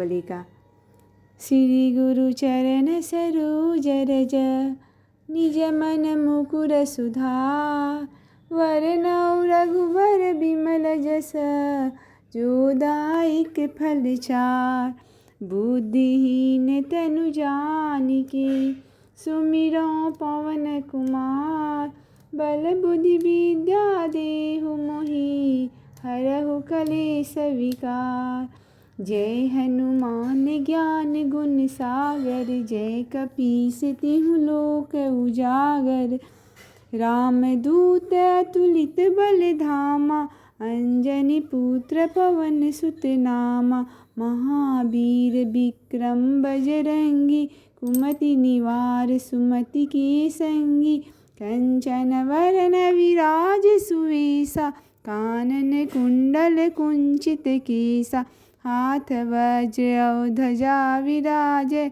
बलि का। श्री गुरु चरण सरोज रज निज मन मुकुर सुधार। वरनौ रघुवर बिमल जस जो दायक फल चार। बुद्धिहीन तनु जानिके सुमिरौ पवन कुमार। बल बुद्धि विद्या देहु मोहि हरहु कलेस विकार। जय हनुमान ज्ञान गुण सागर जय कपीस तिहु लोक उजागर। रामदूत अतुलित बल धामा अंजनी पुत्र पवन सुत नामा। महावीर विक्रम बजरंगी कुमति निवार सुमति के संगी। कंचन वरन विराज सुवेसा कानन कुंडल कुंचित केसा। हाथ वज्र और ध्वजा विराजे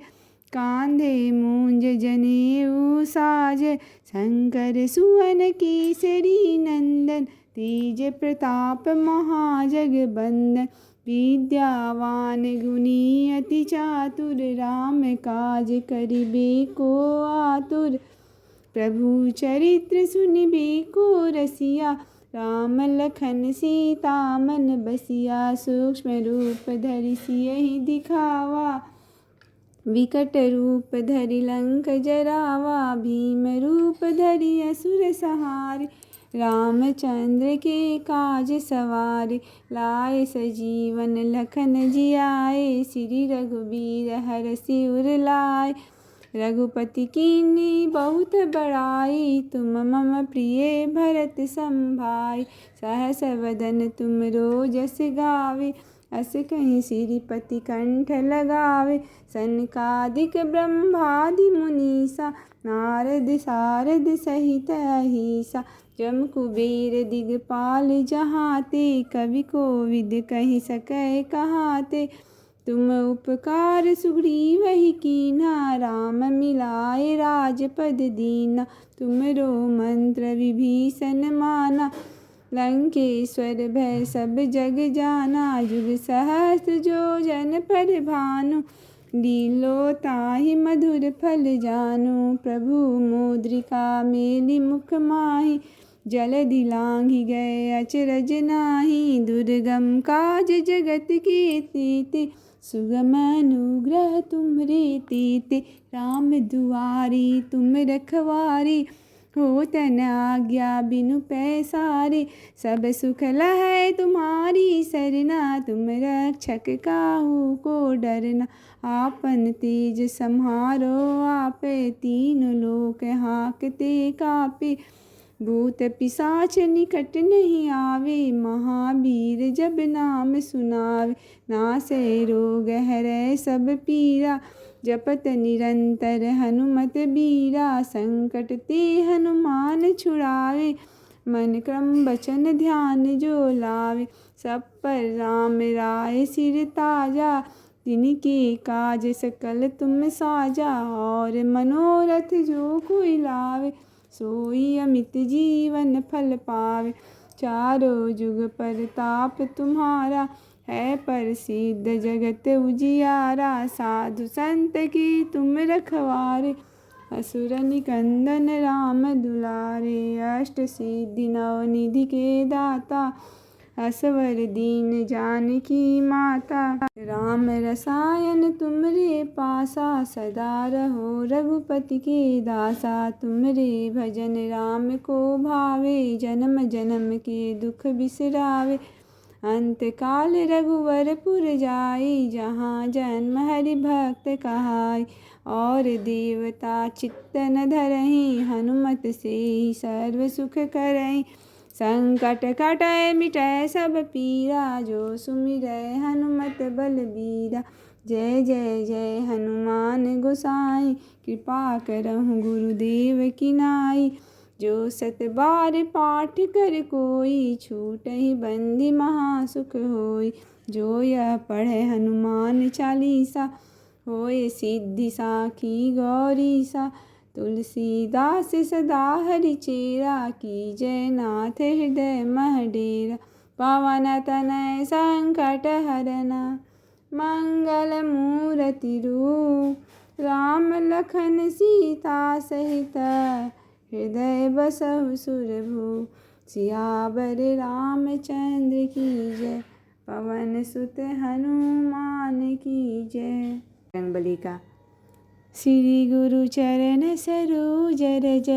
कांधे मूंज जनेऊ साजे। शंकर सुवन केसरी नंदन तेज प्रताप महाजगबंदन। विद्यावान गुणी अति चातुर राम काज करिबे को आतुर। प्रभु चरित्र सुनिबे को रसिया राम लखन सीता मन बसिया। सूक्ष्म रूप धरि सियहि दिखावा विकट रूप धरि लंक जरावा। भीम रूप धरि असुर संहारे रामचंद्र के काज सवारे। लाए सजीवन लखन जियाए श्री रघुबीर हरषि उर लाए। रघुपति कीन्ही बहुत बड़ाई तुम मम प्रिय भरत सम भाई। सहस वदन तुम जस गावे अस कहीं श्रीपति कंठ लगावे। सनकादिक ब्रह्मादि मुनीसा नारद सारद सहित अहिसा। जम कुबेर दिगपाल जहाते कवि कोविद कहि सकै कहाते। तुम उपकार सुग्रीवहि कीन्हा राम मिलाए राजपद दीना। तुमरो मंत्र विभीषण माना लंकेश्वर भय सब जग जाना। जुग सहस्त्र जो जन पर भानु लीलो ताहि मधुर फल जानु। प्रभु मुद्रिका मेलि मुख माहि जलधि लांघि गए अचरज नाही। दुर्गम काज जगत के तेते सुगम अनुग्रह तुम्हरे तेते। राम दुआरी तुम रखवारे हो तन आज्ञा बिनु पैसारे। सब सुख लहै तुम्हारी सरना तुम रक्षक काहू को डरना। आपन तेज सम्हारो आपे तीन लोक हाँकते कापे। भूत पिशाच निकट नहीं आवे महावीर जब नाम सुनावे। नासै रोग हरै सब पीरा जपत निरंतर हनुमत बीरा। संकट ते हनुमान छुड़ावे मन क्रम बचन ध्यान जो लावे। सब पर राम राय सिर ताजा तिनके काज सकल तुम साजा। और मनोरथ जो कोई लावे सोई अमित जीवन फल पावे। चारों जुग परताप तुम्हारा है प्रसिद्ध जगत उजियारा। साधु संत की तुम रखवारे असुर निकंदन राम दुलारे। अष्ट सिद्धि नव निधि के दाता असवर दीन जानकी माता। राम रसायन तुमरे पासा सदा रहो रघुपति के दासा। तुमरे भजन राम को भावे जन्म जन्म के दुख बिसरावे। अंत काल रघुवर पुर जाई जहाँ जन्म हरि भक्त कहाई। और देवता चित्त न धरहि हनुमत से ही सर्व सुख करहि। संकट कटै मिटै सब पीरा जो सुमिरै हनुमत बलबीरा। जय जय जय हनुमान गोसाई कृपा करहु गुरुदेव की नाई। जो सत बार पाठ कर कोई छूटहि बंदी महासुख होई। जो यह पढ़े हनुमान चालीसा होए सिद्धि साखी गौरीसा। तुलसीदास सदा हरिचेरा की जय नाथ हृदय मह डेरा। पवन तनय संकट हरना मंगल मूर्ति रूप। राम लखन सीता सहित हृदय बसहु सुरभूप। सियावर रामचंद्र की जय, पवन सुत हनुमान की जय। रंगबली का। श्री गुरु चरण सरोज रज,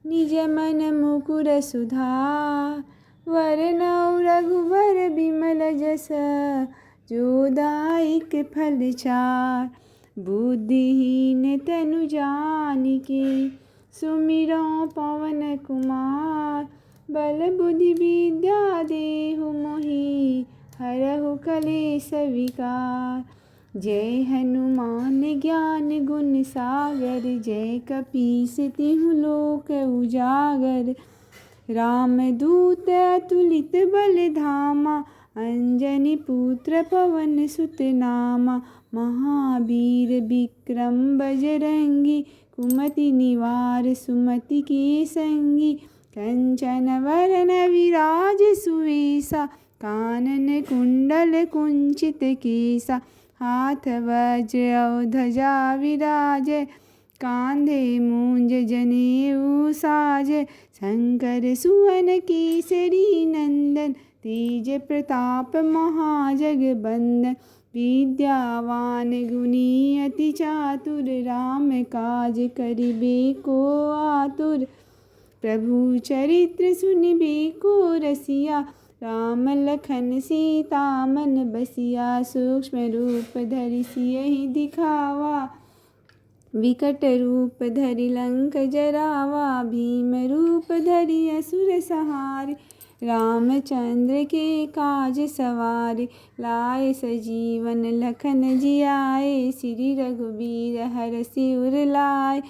निज मन मुकुर सुधार। वरनौ रघुबर बिमल जस, जो दायक फल चार। बुद्धिहीन तनु जानिके, सुमिरौ पवन कुमार। बल बुद्धि विद्या देहु मोहि, हरहु कलेस विकार। जय हनुमान ज्ञान गुण सागर, जय कपीस तिहु लोक उजागर। रामदूत अतुलित बल धामा, अंजनी पुत्र पवन सुत नामा। महावीर विक्रम बजरंगी, कुमति निवार सुमति के संगी। कंचन वरन विराज सुवेसा, कानन कुंडल कुंचित केसा। हाथ वज्र और ध्वजा विराजे, कांधे मूंज जनेऊ साजे। शंकर सुवन केसरी नंदन, तेज प्रताप महाजगबंदन। विद्यावान गुणी अति चातुर, राम काज करिबे को आतुर। प्रभु चरित्र सुनिबे को रसिया, राम लखन सीता मन बसिया। सूक्ष्म रूप धरि सियहि दिखावा, विकट रूप धरि लंक जरावा। भीम रूप धरि असुर संहारे, रामचंद्र के काज सवारे। लाए सजीवन लखन जियाए, श्री रघुबीर हरषि उर लाए।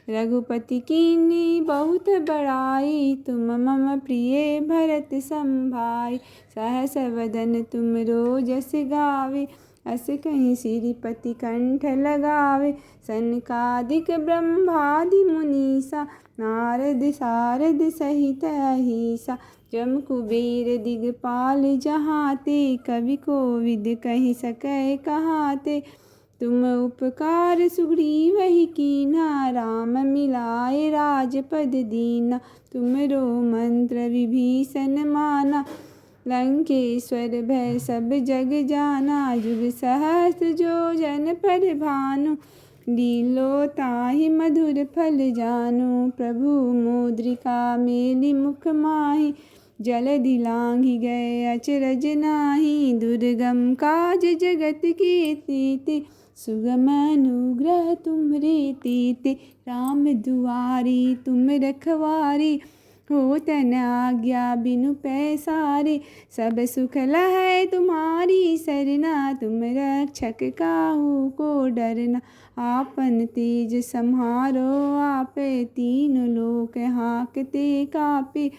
रघुपति कीन्ही बहुत बड़ाई, तुम मम प्रिय भरत सम भाई। सहस वदन तुम जस गावे, अस कहीं श्रीपति कंठ लगावे। सनकादिक ब्रह्मादि मुनीसा, नारद सारद सहित अहीसा। जम कुबेर दिगपाल जहाते, कवि कोविद कहि सकै कहाते। तुम उपकार सुग्रीवहि कीन्हा, राम मिलाए राजपद दीना। तुमरो मंत्र विभीषण माना, लंकेश्वर भय सब जग जाना। जुग सहस्त्र जो जन पर भानु, लीलो ताहि मधुर फल जानु। प्रभु मुद्रिका मेलि मुख माहि, जलधि लांघि गए अचरज नाही। दुर्गम काज जगत के तेते, सुगम अनुग्रह तुम्हरे तेते। राम दुआरी तुम रखवारे, होत न आज्ञा बिनु पैसारे। सब सुख लहै तुम्हारी सरना, तुम रक्षक काहू को डरना। आपन तेज सम्हारो आपे, तीन लोक हाँकते कापे।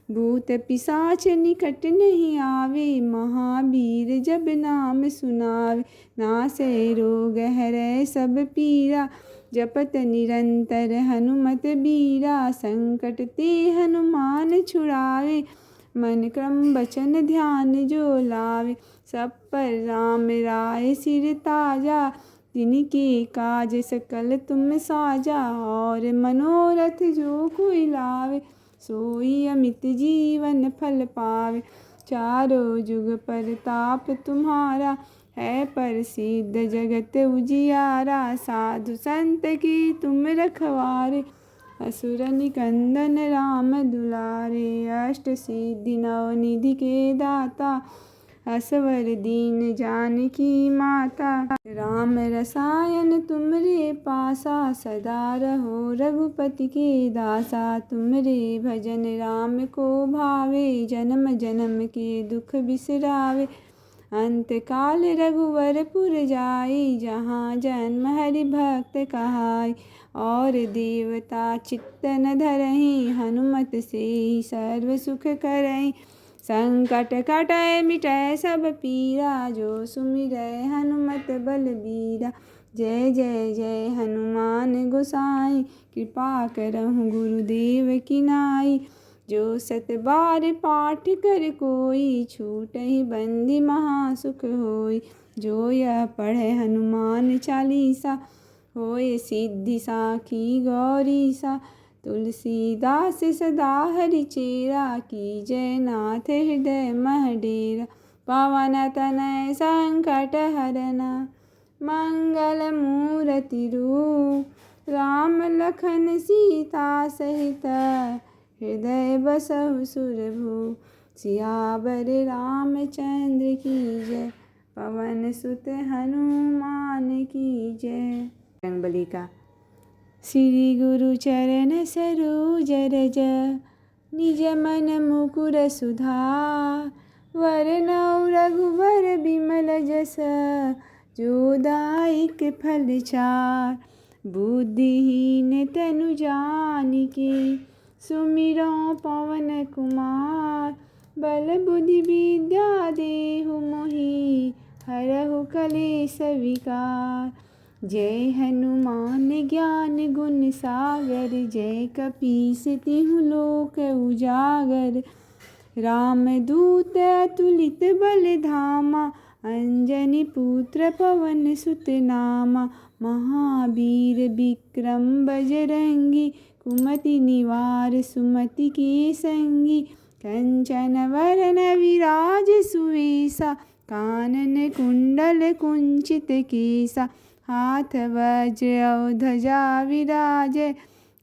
भूत पिशाच निकट नहीं आवे, महावीर जब नाम सुनावे। नासै रोग हरै सब पीरा, जपत निरंतर हनुमत बीरा। संकट ते हनुमान छुड़ावे, मन क्रम वचन ध्यान जो लावे। सब पर राम राय सिर ताजा, तिनके काज सकल तुम साजा। और मनोरथ जो कोई लावे, सोई अमित जीवन फल पावे। चारों जुग परताप तुम्हारा, है प्रसिद्ध जगत उजियारा। साधु संत की तुम रखवारे, असुर निकंदन राम दुलारे। अष्ट सिद्धि नव निधि के दाता, असवर दीन जानकी माता। राम रसायन तुमरे पासा, सदा रहो रघुपति के दासा। तुमरे भजन राम को भावे, जन्म जन्म के दुख बिसरावे। अंत काल रघुवरपुर जाई, जहाँ जन्म हरि भक्त कहाई। और देवता चित्त न धरहि, हनुमत से सर्व सुख करहि। संकट कटै मिटै सब पीरा, जो सुमिरै हनुमत बलबीरा। जय जय जय हनुमान गोसाई, कृपा करहु गुरुदेव की नाई। जो सत बार पाठ कर कोई, छूटहि बंदी महासुख होई। जो यह पढ़े हनुमान चालीसा, होए सिद्धि साखी गौरीसा। तुलसीदास सदा हरि चेरा, कीजय नाथ हृदय मह डेरा। पवन तनय संकट हरना, मंगल मूर्ति रूप। राम लखन सीता सहित, हृदय बसहु सुरभूप। सियावर रामचंद्र की जय, पवन सुत हनुमान की जय। रंगबली का। श्री गुरु चरण सरोज रज, निज मन मुकुर सुधार। वरनौ रघुबर बिमल जस, जो दायक फल चार। बुद्धिहीन तनु जानिके, सुमिरौ पवन कुमार। बल बुद्धि विद्या देहु मोहि, हरहु कलेस विकार। जय हनुमान ज्ञान गुण सागर, जय कपीस तिहुँ लोक उजागर। रामदूत अतुलित बल धामा, अंजनी पुत्र पवन सुत नामा। महावीर विक्रम बजरंगी, कुमति निवार सुमति के संगी। कंचन वरन विराज सुवेसा, कानन कुंडल कुंचित केसा। हाथ वज्र और ध्वजा विराजे,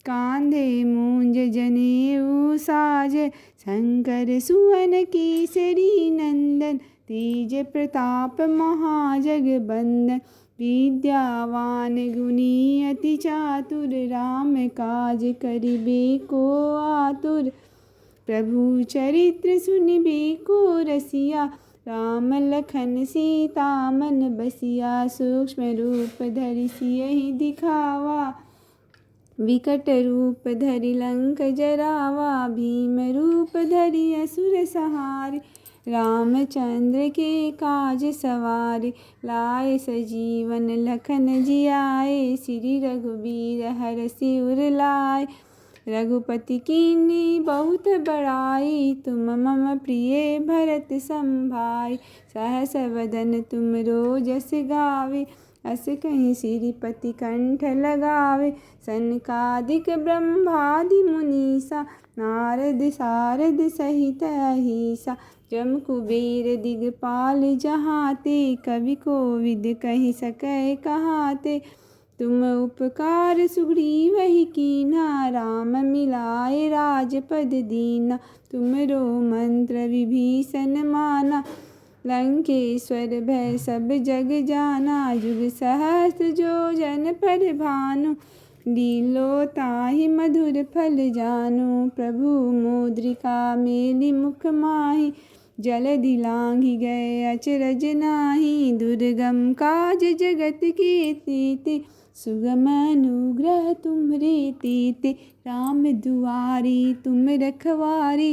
कांधे मूंज जनेऊ साजे। शंकर सुवन केसरी नंदन, तेज प्रताप महाजगबंदन। विद्यावान गुणी अति चातुर, राम काज करिबे को आतुर। प्रभु चरित्र सुनिबे को रसिया, राम लखन सीता मन बसिया। सूक्ष्म रूप धरि सियहि दिखावा, विकट रूप धरि लंक जरावा। भीम रूप धरि असुर संहारे, रामचंद्र के काज सवारे। लाए सजीवन लखन जियाए, श्री रघुबीर हरषि उर लाए। रघुपति कीन्ही बहुत बड़ाई, तुम मम प्रिय भरत सम भाई। सहस वदन तुम जस गावे, अस कहीं श्रीपति कंठ लगावे। सनकादिक ब्रह्मादि मुनीसा, नारद सारद सहित अहीसा। जम कुबेर दिगपाल जहाते, कवि कोविद कहि सकै कहाते। तुम उपकार सुग्रीवहि कीन्हा, राम मिलाए राजपद दीना। तुमरो मंत्र विभीषण माना, लंकेश्वर भय सब जग जाना। जुग सहस्र जो जन पर भानु, लीलो ताहि मधुर फल जानु। प्रभु मुद्रिका मेलि मुख माहि, जलधि लांघि गए अचरज नाही। दुर्गम काज जगत के तेते, सुगम अनुग्रह तुम्हरे तेते। राम दुआरी तुम रखवारे,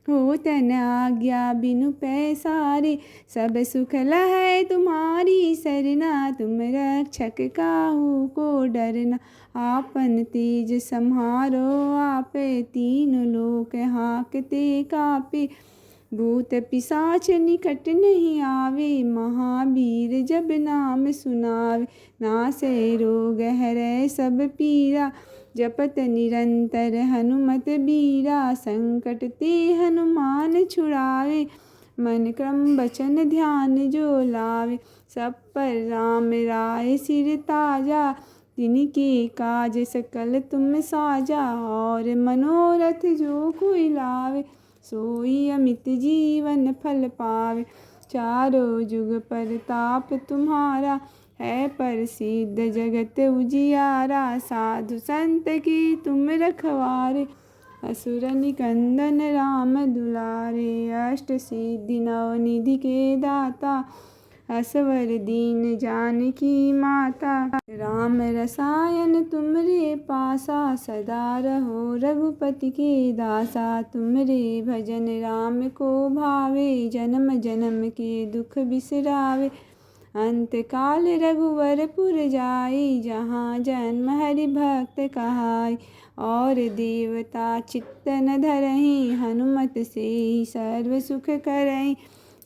होत न आज्ञा बिनु पैसारे। सब सुख लहै तुम्हारी सरना, तुम रक्षक काहू को डरना। आपन तेज सम्हारो आपे, तीन लोक हाँकते कापे। भूत पिशाच निकट नहीं आवे, महावीर जब नाम सुनावे। नासै रोग हरै सब पीरा, जपत निरंतर हनुमत बीरा। संकट ते हनुमान छुड़ावे, मन क्रम वचन ध्यान जो लावे। सब पर राम राय सिर ताजा, तिनके काज सकल तुम साजा। और मनोरथ जो कोई लावे, सोई अमित जीवन फल पावे। चारों जुग परताप तुम्हारा, है प्रसिद्ध जगत उजियारा। साधु संत की तुम रखवारे, असुर निकंदन राम दुलारे। अष्ट सिद्धि नव निधि के दाता, असवर दीन जानकी माता। राम रसायन तुमरे पासा, सदा रहो रघुपति के दासा। तुमरे भजन राम को भावे, जन्म जन्म के दुख बिसरावे। अंत काल रघुवरपुर जाई, जहाँ जन्म हरि भक्त कहाई। और देवता चित्त न धरहि, हनुमत से सर्व सुख करहि।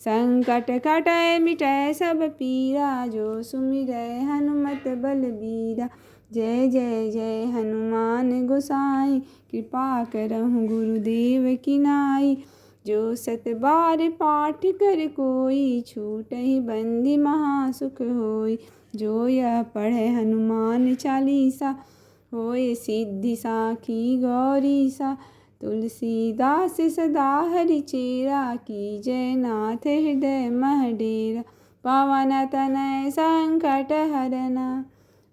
संकट कटै मिटै सब पीरा, जो सुमिरै हनुमत बलबीरा। जय जय जय हनुमान गोसाई, कृपा करहु गुरुदेव की नाई। जो सत बार पाठ कर कोई, छूटहि बंदी महासुख होई। जो यह पढ़े हनुमान चालीसा, होए सिद्धि साखी गौरीसा। तुलसीदास सदा हरिचेरा, कीजय नाथ हृदय मह डेरा। पवन तनय संकट हरना,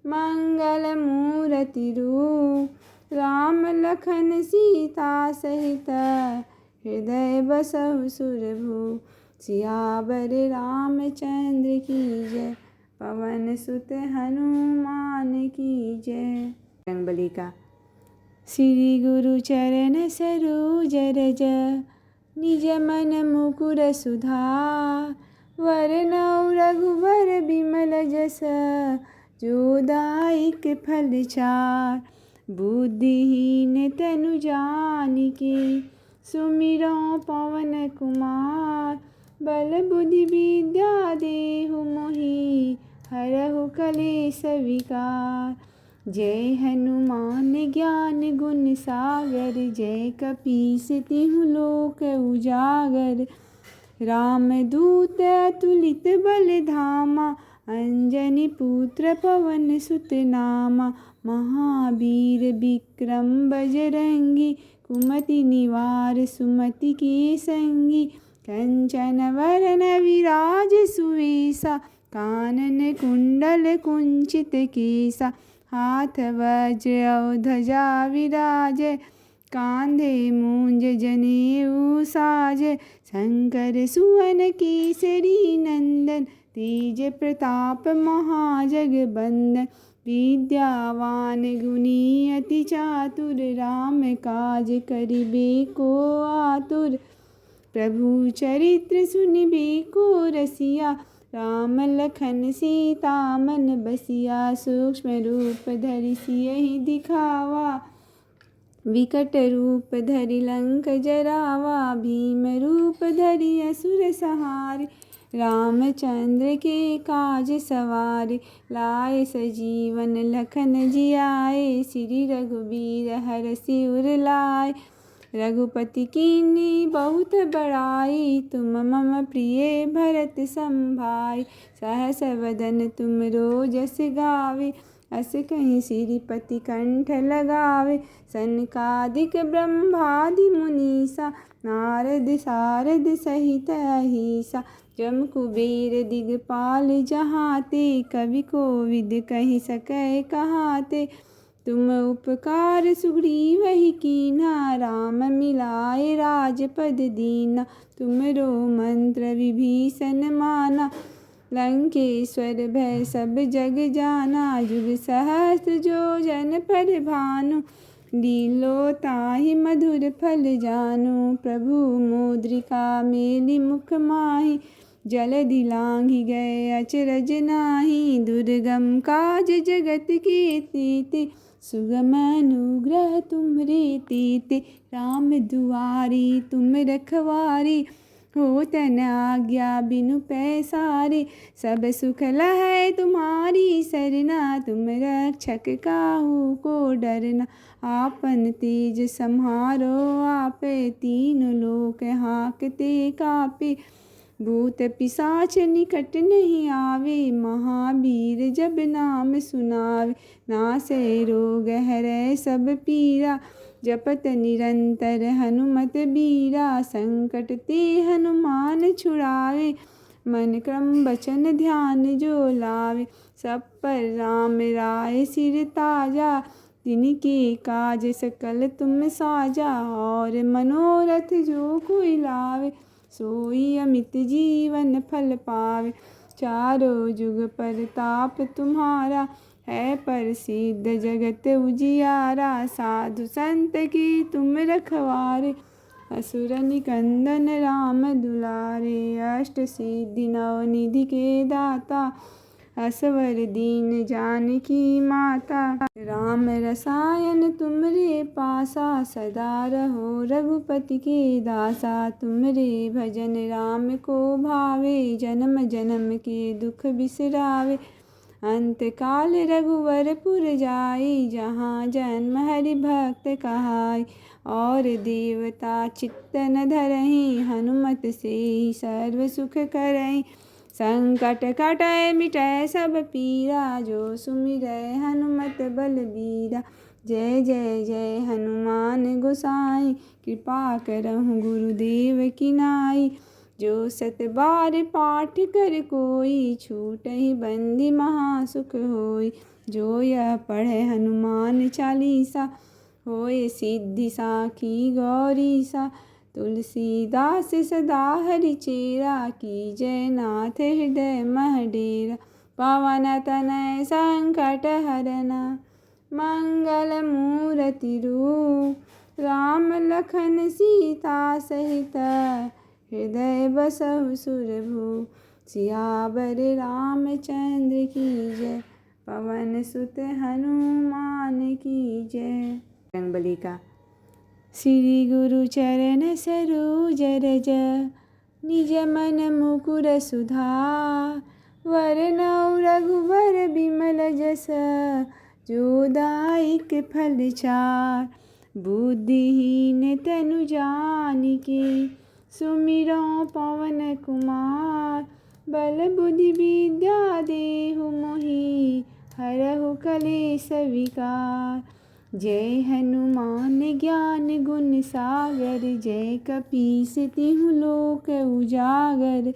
मंगल मूर्ति रूप। राम लखन सीता सहित, हृदय बसहु सुरभूप। सियावर रामचंद्र की जय, पवन सुत हनुमान की जय। रंगबली का। श्री गुरु चरण सरोज रज, निज मन मुकुर सुधार। वरनौ रघुबर बिमल जस, जो दायक फल चार। बुद्धिहीन तनु जानिके, सुमिरौ पवन कुमार। बल बुद्धि विद्या देहु मोहि, हरहु कलेस विकार। जय हनुमान ज्ञान गुण सागर, जय कपीस तिहु लोक उजागर। रामदूत अतुलित बल धामा, अंजनी पुत्र पवन सुत नामा। महावीर विक्रम बजरंगी, कुमति निवार सुमति के संगी। कंचन वरन विराज सुवेसा, कानन कुंडल कुंचित केसा। हाथ वज्र और ध्वजा विराजे, कांधे मूंज जनेऊ साजे। शंकर सुवन केसरी नंदन, तेज प्रताप महाजगबंदन। विद्यावान गुणी अति चातुर, राम काज करिबे को आतुर। प्रभु चरित्र सुनिबे को रसिया, राम लखन सीता मन बसिया। सूक्ष्म रूप धरि सियहि दिखावा, विकट रूप धरि लंक जरावा। भीम रूप धरि असुर संहारे, रामचंद्र के काज सवारे। लाए सजीवन लखन जियाए, श्री रघुबीर हरषि उर लाए। रघुपति कीन्ही बहुत बड़ाई, तुम मम प्रिय भरत सम भाई। सहस वदन तुम जस गावे, अस कहीं श्रीपति कंठ लगावे। सनकादिक ब्रह्मादि मुनीसा, नारद सारद सहित अहीसा। जम कुबेर दिगपाल जहाते, कवि कोविद कहि सकै कहाते। तुम उपकार सुग्रीवहि कीन्हा, राम मिलाए राजपद दीना। तुमरो मंत्र विभीषण माना, लंकेश्वर भय सब जग जाना। जुग सहस्त्र जो जन पर भानु, लीलो ताहि मधुर फल जानु। प्रभु मुद्रिका मेलि मुख माहि, जलधि लांघि गए अचरज नाही। दुर्गम काज जगत के तेते, सुगम अनुग्रह तुम्हरे तेते। राम दुआरी तुम रखवारे, होत न आज्ञा बिनु पैसारे। सब सुख लहै तुम्हारी सरना, तुम रक्षक काहू को डरना। आपन तेज सम्हारो आपे, तीन लोक हाँकते कापे। भूत पिशाच निकट नहीं आवे, महावीर जब नाम सुनावे। नासै रोग हरै सब पीरा, जपत निरंतर हनुमत बीरा। संकट ते हनुमान छुड़ावे, मन क्रम वचन ध्यान जो लावे। सब पर राम राय सिर ताजा, तिनके काज सकल तुम साजा। और मनोरथ जो कोई लावे, सोई अमित जीवन फल पावे। चारों जुग परताप तुम्हारा, है प्रसिद्ध जगत उजियारा। साधु संत की तुम रखवारे, असुर निकंदन राम दुलारे। अष्ट सिद्धि नव निधि के दाता, असवर दीन जानकी माता। राम रसायन तुमरे पासा, सदा रहो रघुपति के दासा। तुमरे भजन राम को भावे, जन्म जन्म के दुख बिसरावे। अंत काल रघुवरपुर जाई, जहाँ जन्म हरि भक्त कहाई। और देवता चित्त न धरहीं, हनुमत से ही सर्व सुख करहीं। संकट कटै मिटै सब पीरा, जो सुमिरै हनुमत बलबीरा। जय जय जय हनुमान गोसाई, कृपा करहु गुरुदेव की नाई। जो सत बार पाठ कर कोई, छूटहि बंदी महासुख होई। जो यह पढ़े हनुमान चालीसा, होए सिद्धि साखी गौरीसा। तुलसीदास सदा हरिचेरा, की जय नाथ हृदय मह डेरा। पवन तनय संकट हरना, मंगल मूर्ति रूप। राम लखन सीता सहित, हृदय बसहु सुरभूप। सियावर रामचंद्र की जय, पवन सुत हनुमान की जय। रंगबली का। श्री गुरु चरण सरोज रज, निज मन मुकुर सुधार। वरनौ रघुवर बिमल जस, जो दायक फल चार। बुद्धिहीन तनु जानिके, सुमिरौ पवन कुमार। बल बुद्धि विद्या देहु मोहि, हरहु कलेस विकार। जय हनुमान ज्ञान गुण सागर, जय कपीस तिहु लोक उजागर।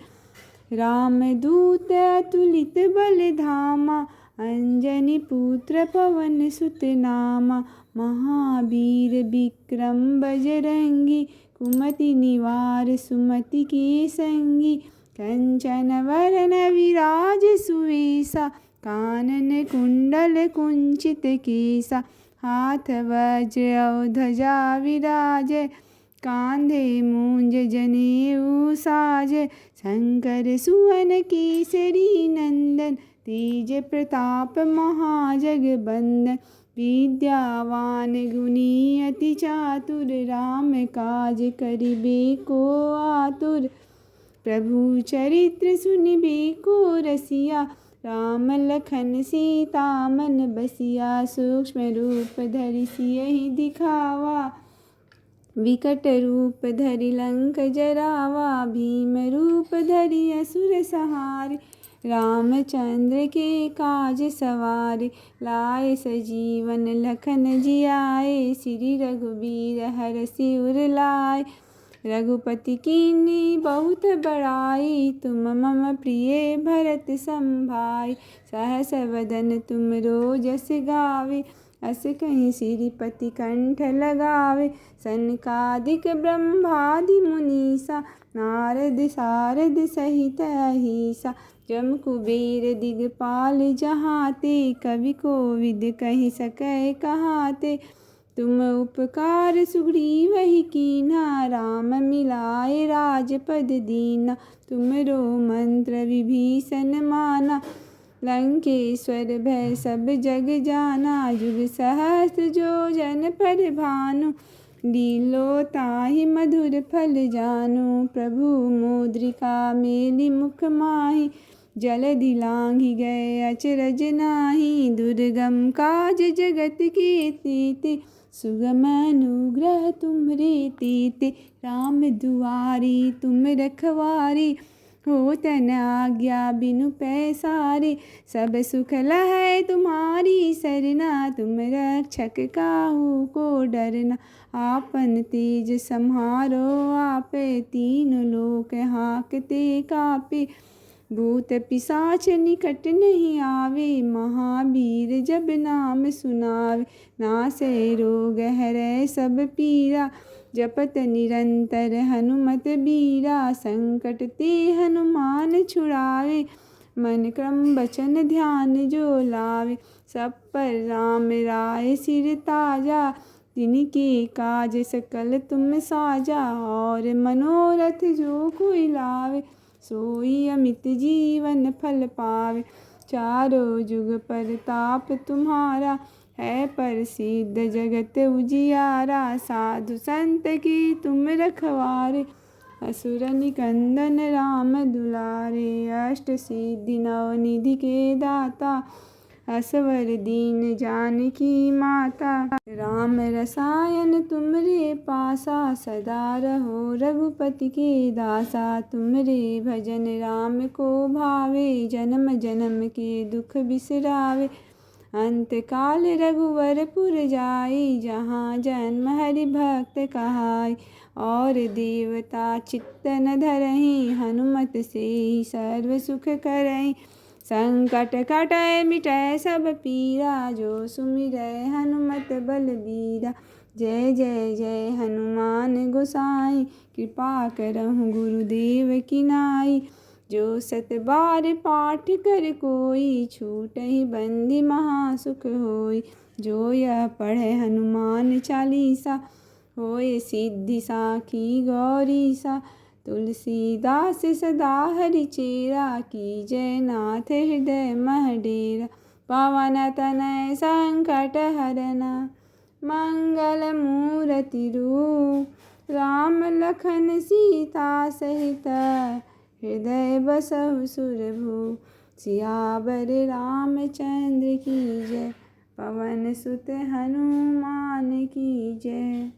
रामदूत अतुलित बल धामा, अंजनी पुत्र पवन सुत नामा। महावीर विक्रम बजरंगी, कुमति निवार सुमति के संगी। कंचन वरन विराज सुवेसा, कानन कुंडल कुंचित केसा। हाथ वज्र और ध्वजा विराजे, कांधे मूंज जनेऊ साजे। शंकर सुवन केसरी नंदन, तेज प्रताप महाजगबंदन। विद्यावान गुणी अति चातुर, राम काज करिबे को आतुर। प्रभु चरित्र सुनिबे को रसिया, राम लखन सीता मन बसिया। सूक्ष्म रूप धरि सियहि दिखावा, विकट रूप धरि लंक जरावा। भीम रूप धरि असुर संहारे, रामचंद्र के काज सवारे। लाए सजीवन लखन जियाए, श्री रघुबीर हरषि उर लाए। रघुपति कीन्ही बहुत बड़ाई, तुम मम प्रिय भरत सम भाई। सहस वदन तुम जस गावे, अस कहीं श्रीपति कंठ लगावे। सनकादिक ब्रह्मादि मुनीसा, नारद सारद सहित अहीसा। जम कुबेर दिगपाल जहाते, कवि कोविद कहि सकै कहाते। तुम उपकार सुग्रीवहि कीन्हा, राम मिलाए राजपद दीना। तुमरो मंत्र विभीषण माना, लंकेश्वर भय सब जग जाना। जुग सहस्त्र जो जन पर भानु, लीलो ताहि मधुर फल जानु। प्रभु मुद्रिका मेलि मुख माहि, जलधि लांघि गए अचरज नाही। दुर्गम काज जगत के तेते, सुगम अनुग्रह तुम्हरे तेते। राम दुआरी तुम रखवारी, होत न आज्ञा बिनु पैसारे। सब सुख लहै तुम्हारी सरना, तुम रक्षक काहू को डरना। आपन तेज सम्हारो आपे, तीन लोक हाँकते कापे। भूत पिशाच निकट नहीं आवे, महावीर जब नाम सुनावे। नासै रोग हरै सब पीरा, जपत निरंतर हनुमत बीरा। संकट ते हनुमान छुड़ावे, मन क्रम वचन ध्यान जो लावे। सब पर राम राय सिर ताजा, तिनके काज सकल तुम साजा। और मनोरथ जो कोई लावे, सोई अमित जीवन फल पावे। चारों जुग परताप तुम्हारा, है प्रसिद्ध जगत उजियारा। साधु संत की तुम रखवारे, असुर निकंदन राम दुलारे। अष्ट सिद्धि नव निधि के दाता, असवर दीन जानकी माता। राम रसायन तुमरे पासा, सदा रहो रघुपति के दासा। तुमरे भजन राम को भावे, जन्म जन्म के दुख बिसरावे। अंत काल रघुवरपुर जाई, जहाँ जन्म हरि भक्त कहाई। और देवता चित्त न धरहि, हनुमत से ही सर्व सुख करहि। संकट कटै मिटै सब पीरा, जो सुमिरै हनुमत बलबीरा। जय जय जय हनुमान गोसाई, कृपा करहु गुरुदेव की नाई। जो सत बार पाठ कर कोई, छूटहि बंदी महासुख होई। जो यह पढ़े हनुमान चालीसा, होए सिद्धि साखी गौरीसा। तुलसीदास सदा हरिचेरा, की जय नाथ हृदय मह डेरा। पवन तनय संकट हरना, मंगल मूर्ति रूप। राम लखन सीता सहित, हृदय बसहु सुरभूप। सियावर रामचंद्र की जय, पवन सुत हनुमान की जय।